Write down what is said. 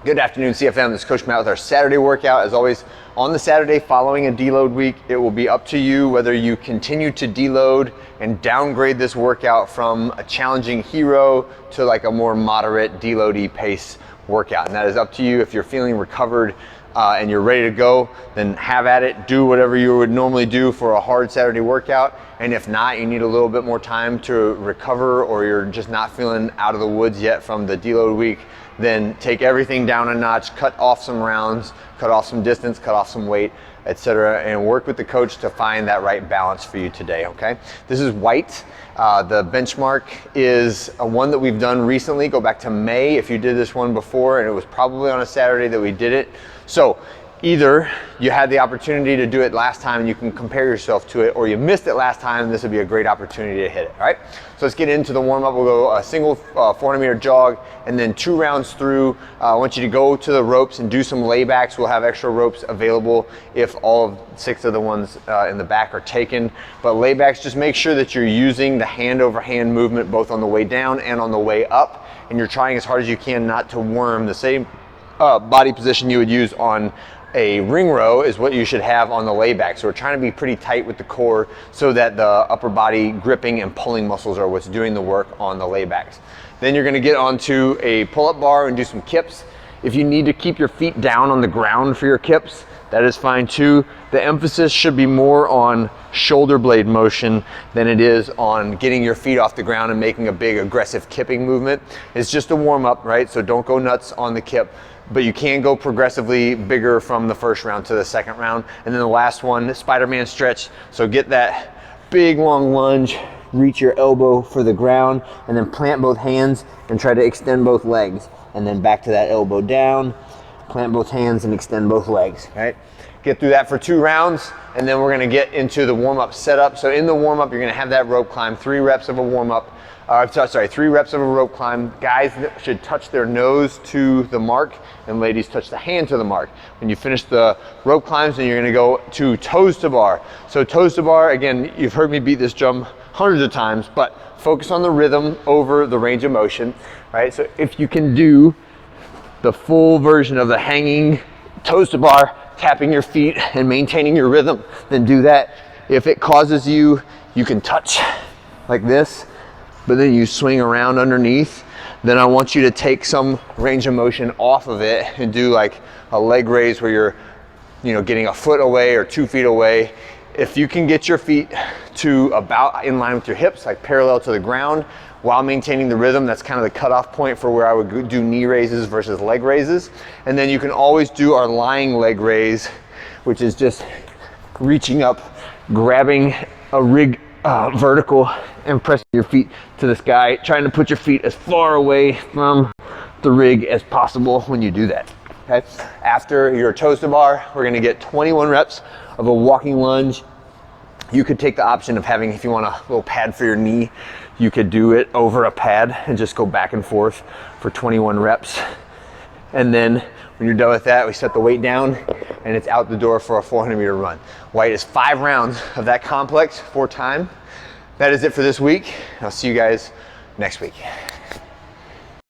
Good afternoon, CFM. This is Coach Matt with our Saturday workout. As always, on the Saturday following a deload week, it will be up to you whether you continue to deload and downgrade this workout from a challenging hero to like a more moderate deloady pace workout. And that is up to you. If you're feeling recovered and you're ready to go, then have at it. Do whatever you would normally do for a hard Saturday workout. And if not, you need a little bit more time to recover, or you're just not feeling out of the woods yet from the deload week, then take everything down a notch, cut off some rounds, cut off some distance, cut off some weight, etc., and work with the coach to find that right balance for you today, okay? This is White. The benchmark is one that we've done recently. Go back to May if you did this one before, and it was probably on a Saturday that we did it. So either you had the opportunity to do it last time and you can compare yourself to it, or you missed it last time and this would be a great opportunity to hit it, all right? So let's get into the warm-up. We'll go a single 400-meter jog and then 2 rounds through. I want you to go to the ropes and do some laybacks. We'll have extra ropes available if all of 6 of the ones in the back are taken. But laybacks, just make sure that you're using the hand-over-hand movement both on the way down and on the way up, and you're trying as hard as you can not to worm. The same body position you would use on a ring row is what you should have on the layback. So we're trying to be pretty tight with the core so that the upper body gripping and pulling muscles are what's doing the work on the laybacks. Then you're gonna get onto a pull-up bar and do some kips. If you need to keep your feet down on the ground for your kips, that is fine too. The emphasis should be more on shoulder blade motion than it is on getting your feet off the ground and making a big aggressive kipping movement. It's just a warm up, right? So don't go nuts on the kip, but you can go progressively bigger from the first round to the second round. And then the last one, Spider-Man stretch. So get that big long lunge, reach your elbow for the ground, and then plant both hands and try to extend both legs. And then back to that elbow down, plant both hands and extend both legs, right? Get through that for 2 rounds, and then we're gonna get into the warm-up setup. So in the warm-up, you're gonna have that rope climb, 3 reps of a warm-up, 3 reps of a rope climb. Guys should touch their nose to the mark, and ladies touch the hand to the mark. When you finish the rope climbs, then you're gonna go to toes to bar. So toes to bar, again, you've heard me beat this drum hundreds of times, but focus on the rhythm over the range of motion, right? So if you can do the full version of the hanging toes to bar, tapping your feet and maintaining your rhythm, then do that. If it causes you can touch like this, but then you swing around underneath, then I want you to take some range of motion off of it and do like a leg raise where you're getting a foot away or 2 feet away. If you can get your feet to about in line with your hips, like parallel to the ground, while maintaining the rhythm, that's kind of the cutoff point for where I would do knee raises versus leg raises. And then you can always do our lying leg raise, which is just reaching up, grabbing a rig vertical and pressing your feet to the sky, trying to put your feet as far away from the rig as possible when you do that, okay? After your toes to bar, we're gonna get 21 reps of a walking lunge. You could take the option of having, if you want a little pad for your knee, you could do it over a pad and just go back and forth for 21 reps. And then when you're done with that, we set the weight down and it's out the door for a 400-meter run. White is 5 rounds of that complex, 4 times. That is it for this week. I'll see you guys next week.